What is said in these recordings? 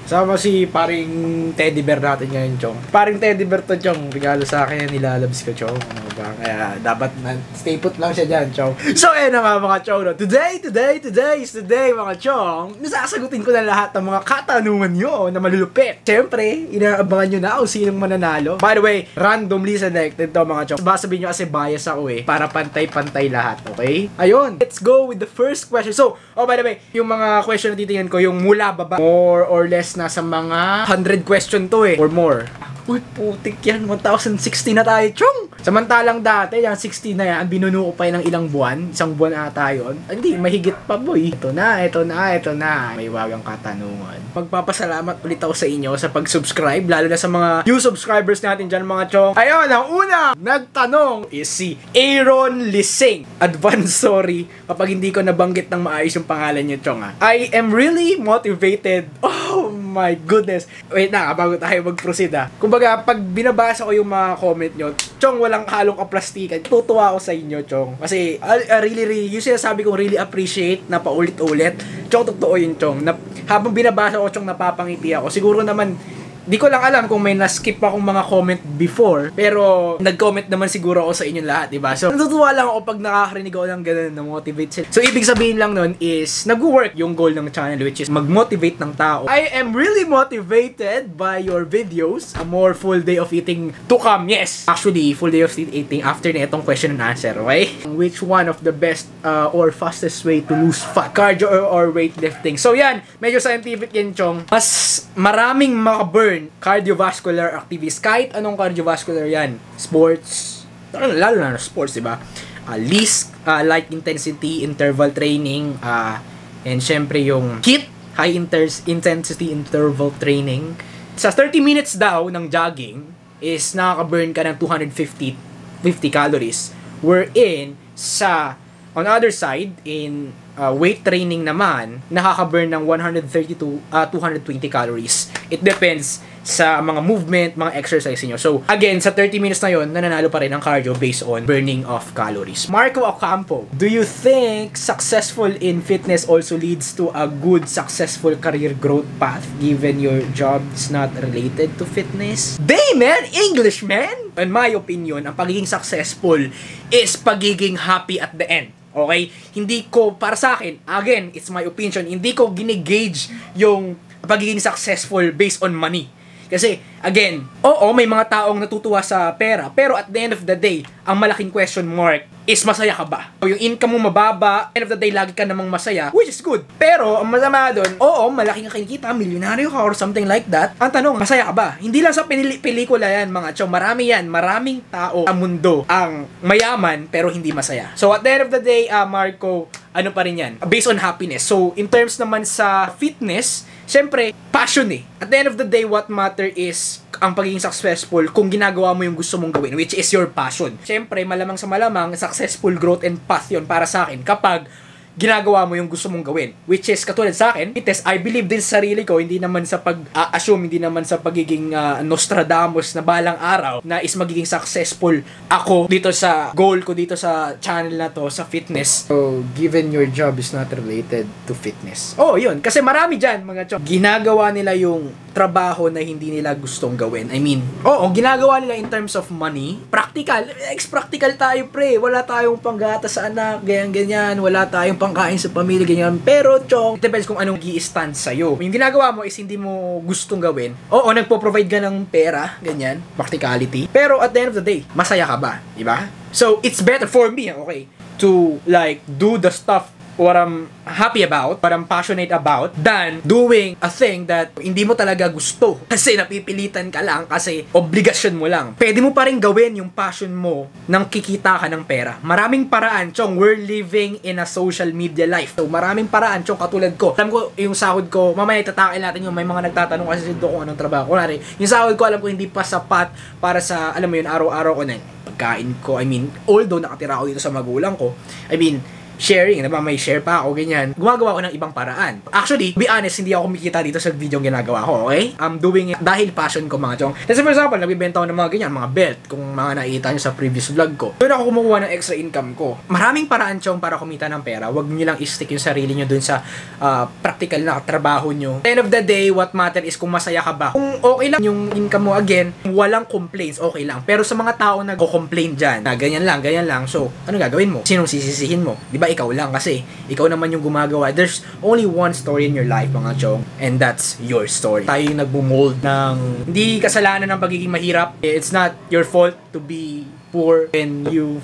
Sama si paring teddy bear natin ngayon, Chong. Paring teddy bear to, Chong. Regalo sa akin, nilalabs ko, Chong. Ano ba? Kaya dapat stay put lang siya dyan, Chong. So, ayun na nga mga Chong. No? Today is the day, mga Chong. Nasasagutin ko na lahat ng mga katanungan nyo na malulupit. Siyempre, inaabangan nyo na kung sinong mananalo. By the way, randomly selected to, mga Chong. Sabihin nyo kasi bias ako para pantay-pantay lahat, okay? Ayun, let's go with the first question. So, by the way, yung mga question na titingnan ko, yung mula baba, more or less nasa mga 100 question to or more. Uy, putik yan. 1060 na tayo, Chong! Samantalang dati, yung 60 na yan, binuno ko pa ng ilang buwan. Isang buwan ata yun. Hindi, mahigit pa, boy. Ito na. May wagang katanungan. Magpapasalamat ulit ako sa inyo sa pag-subscribe, lalo na sa mga new subscribers natin dyan, mga Chong. Ayun, ang una nagtanong is si Aaron Lising. Advance sorry kapag hindi ko nabanggit ng maayos yung pangalan niyo, Chong. I am really motivated. Oh my goodness. Wait na, bago tayo mag-proceed Kumbaga, pag binabasa ko yung mga comment nyo, Chong, walang halong kaplastikan. Tutuwa ako sa inyo, Chong. Kasi, really, yung sinasabi kong really appreciate na paulit-ulit. Chong, totoo yun, Chong. Habang binabasa ko, Chong, napapangiti ako. Siguro naman, di ko lang alam kung may na-skip akong mga comment before, pero nag-comment naman siguro ako sa inyong lahat, diba? So, natutuwa lang ako pag nakakarinig ako ng ganun na motivate sila. So, ibig sabihin lang nun is, nag-work yung goal ng channel, which is mag-motivate ng tao. I am really motivated by your videos. A more full day of eating to come. Yes! Actually, full day of eating after na itong question and answer, okay? Which one of the best or fastest way to lose fat? Cardio or weightlifting? So, yan. Medyo scientific yan, Chong. Mas maraming makaburn cardiovascular activities. Kahit anong cardiovascular yan. Sports. Lalo na sports, diba? Least light intensity interval training. And syempre yung HIIT, high intensity interval training. Sa 30 minutes daw ng jogging is nakaka-burn ka ng 250 calories. Wherein on other side, in weight training naman, nakaka-burn ng 130 to 220 calories. It depends sa mga movement, mga exercise niyo. So, again, sa 30 minutes na yon, nananalo pa rin ang cardio based on burning of calories. Marco Ocampo, do you think successful in fitness also leads to a good, successful career growth path given your job is not related to fitness? Man! English, man! In my opinion, ang pagiging successful is pagiging happy at the end. Okay? Hindi ko, para sa akin, again, it's my opinion, hindi ko ginigauge yung pagiging successful based on money. Kasi, again, may mga taong natutuwa sa pera, pero at the end of the day, ang malaking question mark is masaya ka ba? Yung income mo mababa, end of the day, lagi ka namang masaya, which is good. Pero, ang masama doon, malaki ka kinikita, milyonaryo ka or something like that. Ang tanong, masaya ka ba? Hindi lang sa pelikula yan, mga Chong. Maraming tao sa mundo ang mayaman, pero hindi masaya. So, at the end of the day, Marco, ano pa rin yan? Based on happiness. So, in terms naman sa fitness, syempre, passion At the end of the day, what matter is ang pagiging successful kung ginagawa mo yung gusto mong gawin, which is your passion. Syempre, malamang sa malamang, successful growth and path yun para sa akin kapag ginagawa mo yung gusto mong gawin. Which is, katulad sa akin, I believe din sa sarili ko, hindi naman sa pag-assume, hindi naman sa pagiging Nostradamus na balang araw na is magiging successful ako dito sa goal ko, dito sa channel na to, sa fitness. So, given your job is not related to fitness. Yun. Kasi marami dyan, mga chong, ginagawa nila yung trabaho na hindi nila gustong gawin. I mean, ginagawa nila in terms of money. Practical. Ex-practical tayo, pre. Wala tayong panggata sa anak, ganyan-ganyan. Wala tayong pangkain sa pamilya, ganyan. Pero, Chong, it depends kung anong i-stand sa'yo. Yung ginagawa mo is hindi mo gustong gawin. Nagpo-provide ka ng pera, ganyan, practicality. Pero at the end of the day, masaya ka ba? Diba? So, it's better for me, okay, to do the stuff what I'm happy about, what I'm passionate about, than doing a thing that hindi mo talaga gusto. Kasi napipilitan ka lang, kasi obligasyon mo lang. Pwede mo pa rin gawin yung passion mo nang kikita ka ng pera. Maraming paraan, Chong. We're living in a social media life. So, maraming paraan, Chong, katulad ko. Alam ko, yung sahod ko, mamaya itatakin natin yung may mga nagtatanong kasi kung anong trabaho. Kunwari, yung sahod ko, alam ko, hindi pa sapat para sa, alam mo yun, araw-araw ko na pagkain ko. I mean, although nakatira ako dito sa magulang ko, I mean, sharing, diba? May share pa ako, ganyan. Gumagawa ko ng ibang paraan. Actually, to be honest, hindi ako kumikita dito sa video yung ginagawa ko, okay? I'm doing it dahil passion ko, mga chong. Kasi for example, nagbibenta ako ng mga ganyan, mga belt, kung mga nakita nyo sa previous vlog ko. Doon ako kumukuha ng extra income ko. Maraming paraan, chong, para kumita ng pera. Huwag nyo lang i-stick yung sarili nyo dun sa practical na trabaho nyo. At the end of the day, what matter is kung masaya ka ba. Kung okay lang yung income mo, again, walang complaints, okay lang. Pero sa mga tao na nagko-complain dyan, na ganyan lang. So, ano gagawin mo? Sinong sisisihin mo? Di ba ikaw lang kasi ikaw naman yung gumagawa. There's only one story in your life, mga chong, and that's your story. Tayo yung nagbumold ng hindi kasalanan ng pagiging mahirap. It's not your fault to be poor when you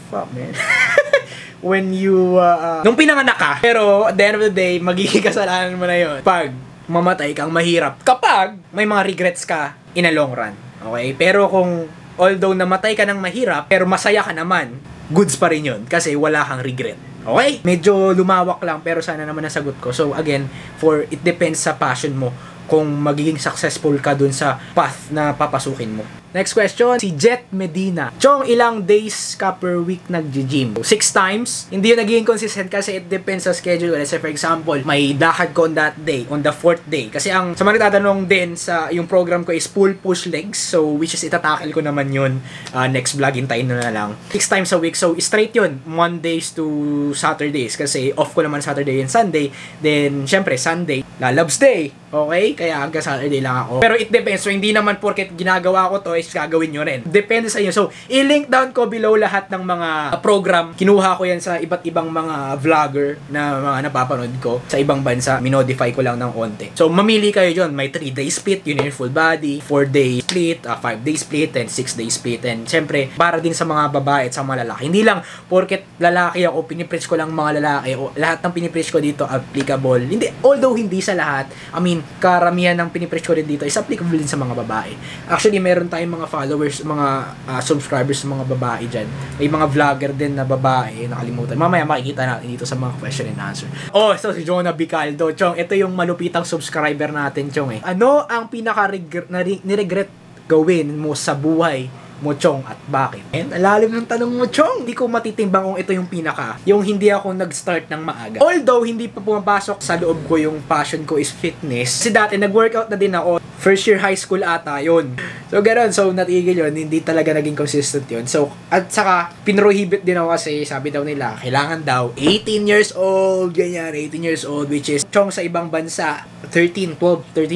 when you nung pinanganak ka. Pero at the end of the day, magiging kasalanan mo na yun pag mamatay kang mahirap. Kapag may mga regrets ka in a long run. Okay? Pero kung although namatay ka ng mahirap, pero masaya ka naman, goods pa rin yun kasi wala kang regret. Okay? Medyo lumawak lang pero sana naman nasagot ko. So again, it depends sa passion mo kung magiging successful ka dun sa path na papasukin mo. Next question, si Jet Medina. Chong, ilang days ka per week nag-gym? 6 times. Hindi yun naging consistent kasi it depends sa schedule. Let's say for example, may lakad ko on that day, on the 4th day. Kasi sa mga nagtatanong din sa yung program ko is pull push legs. So which is itatakil ko naman yun next vlog, hintayin na lang. 6 times a week. So straight yun, Mondays to Saturdays. Kasi off ko naman Saturday and Sunday. Then syempre Sunday, lalabs day. Okay? Kaya hanggang Saturday lang ako. Pero it depends. So hindi naman porket ginagawa ko to is gagawin nyo rin. Depende sa inyo. So, i-link down ko below lahat ng mga program. Kinuha ko yan sa iba't ibang mga vlogger na mga napapanood ko sa ibang bansa. Minodify ko lang ng onte. So, mamili kayo dyan. May 3-day split, yun yung full body, 4-day split, 5-day split, and 6-day split. And syempre, para din sa mga babae at sa mga lalaki. Hindi lang porket lalaki ako, pinipreach ko lang mga lalaki. O lahat ng pinipreach ko dito applicable. Hindi, although hindi sa lahat. I mean, karamihan ng pinipreach ko rin dito is applicable din sa mga babae. Actually, meron tayong mga followers, mga subscribers sa mga babae dyan. May mga vlogger din na babae, nakalimutan. Mamaya makikita natin dito sa mga question and answer. Oh, so si Jonah Bicaldo. Chong, ito yung malupitang subscriber natin, Chong. Ano ang pinaka-niregret gawin mo sa buhay mo, Chong, at bakit? And alalim ng tanong mo, Chong. Hindi ko matitimbang kung ito yung yung hindi ako nag-start ng maaga. Although, hindi pa pumapasok sa loob ko yung passion ko is fitness. Kasi dati, nag-workout na din ako. First year high school ata yun. So, gano'n. So, natigil yun. Hindi talaga naging consistent yun. So, at saka, pinrohibit din ako kasi sabi daw nila, kailangan daw 18 years old, ganyan, 18 years old, which is, Chong, sa ibang bansa, 13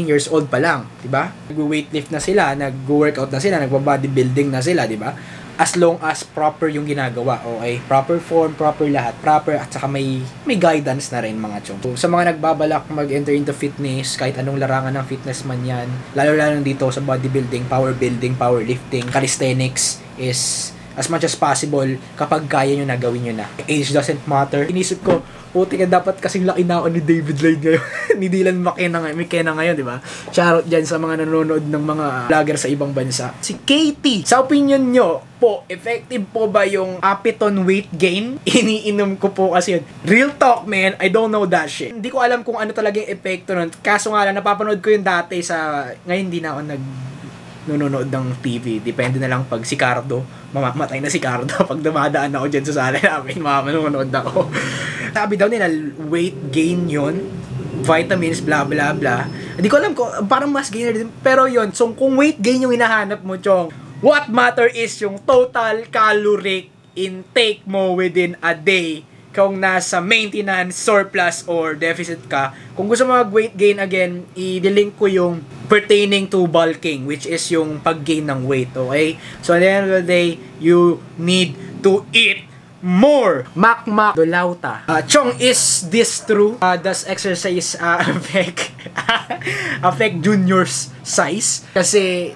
years old pa lang, diba? Nag-weightlift na sila, nag-workout na sila, nag-bodybuilding na sila, diba? As long as proper yung ginagawa, okay? Proper form, proper lahat, proper, at saka may guidance na rin, mga Chong. So, sa mga nagbabalak mag-enter into fitness, kahit anong larangan ng fitness man yan, lalo-lalo dito sa bodybuilding, power building, powerlifting, calisthenics, is as much as possible, kapag kaya nyo na, gawin nyo na. Age doesn't matter. Inisip ko, puti ka dapat kasing laki na ako ni David Lloyd ngayon. Ni Dylan McKenna ngayon, di ba? Shoutout dyan sa mga nanonood ng mga vlogger sa ibang bansa. Si Katie, sa opinion nyo po, effective po ba yung Apiton weight gain? Iniinom ko po kasi yun. Real talk, man, I don't know that shit. Hindi ko alam kung ano talaga yung epekto nun. Kaso nga lang, napapanood ko yung dati ngayon hindi na ako nanonood ng TV. Depende na lang pag si Cardo, mamamatay na si Cardo. Pag dumadaan ako dyan sa sala namin, manonood ako. Sabi daw nila, weight gain yon, vitamins, blah, blah, blah. Hindi ko alam kung, parang mas gainer din. Pero yon, so kung weight gain yung hinahanap mo, Chong, what matter is yung total caloric intake mo within a day. Kung nasa maintenance, surplus, or deficit ka. Kung gusto mo mag-weight gain again, i-link ko yung pertaining to bulking, which is yung pag-gain ng weight, okay? So at the end of the day, you need to eat more. Makma Dolauta. Chong, is this true? Does exercise affect junior's size? Kasi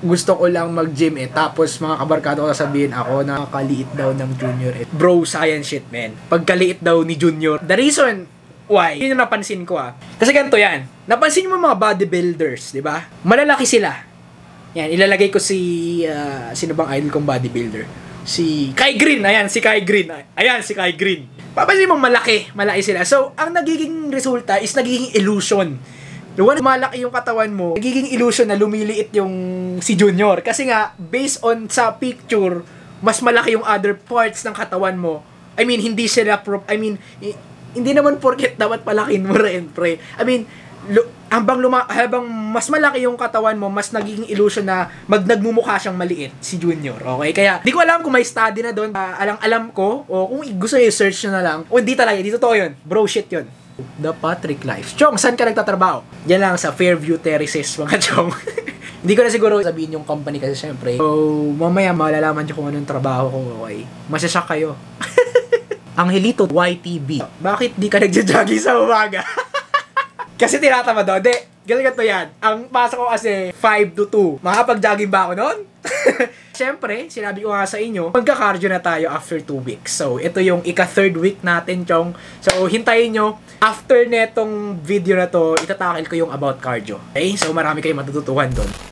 gusto ko lang mag-gym tapos mga kabarkado ko sasabihin ako nakakaliit daw ng junior Bro, science shit, man. Pagkaliit daw ni junior. The reason why, yun yung napansin ko Kasi ganito yan. Napansin mo mga bodybuilders, di ba? Malalaki sila. Yan, ilalagay ko sino bang idol kong bodybuilder? Si Kai Green. Ayan, si Kai Green. Papansin mo malaki sila. So, ang nagiging resulta is nagiging illusion. Once malaki yung katawan mo, nagiging illusion na lumiliit yung si Junior. Kasi nga, based on sa picture, mas malaki yung other parts ng katawan mo. I mean, hindi sila hindi naman porket dapat palakin mo rin, pre. I mean, habang mas malaki yung katawan mo, mas nagiging illusion na nagmumukha siyang maliit si Junior. Okay? Kaya, di ko alam kung may study na doon. Alam ko, o kung gusto nyo i-search nyo na lang. O hindi talaga, di totoo yun. Bro, shit yun. The Patrick Life. Chong, saan ka nagtatrabaho? Yan lang sa Fairview Terraces, mga Chong. Hindi ko na siguro sabihin yung company kasi syempre. So, mamaya malalaman nyo kung anong trabaho ko. Okay? Masasyak kayo. Angelito YTB. Bakit di ka nagja-jogging sa umaga? Kasi tinatama doon. Hindi, ganito yan. Ang pasok ko kasi 5 to 2. Makapag-jogging ba ako noon? Siyempre, sinabi ko nga sa inyo, magka-cardio na tayo after 2 weeks. So, ito yung ika-third week natin, Chong. So, hintayin nyo. After netong video na to, itatakil ko yung about cardio. Okay? So, marami kayong matututuhan doon.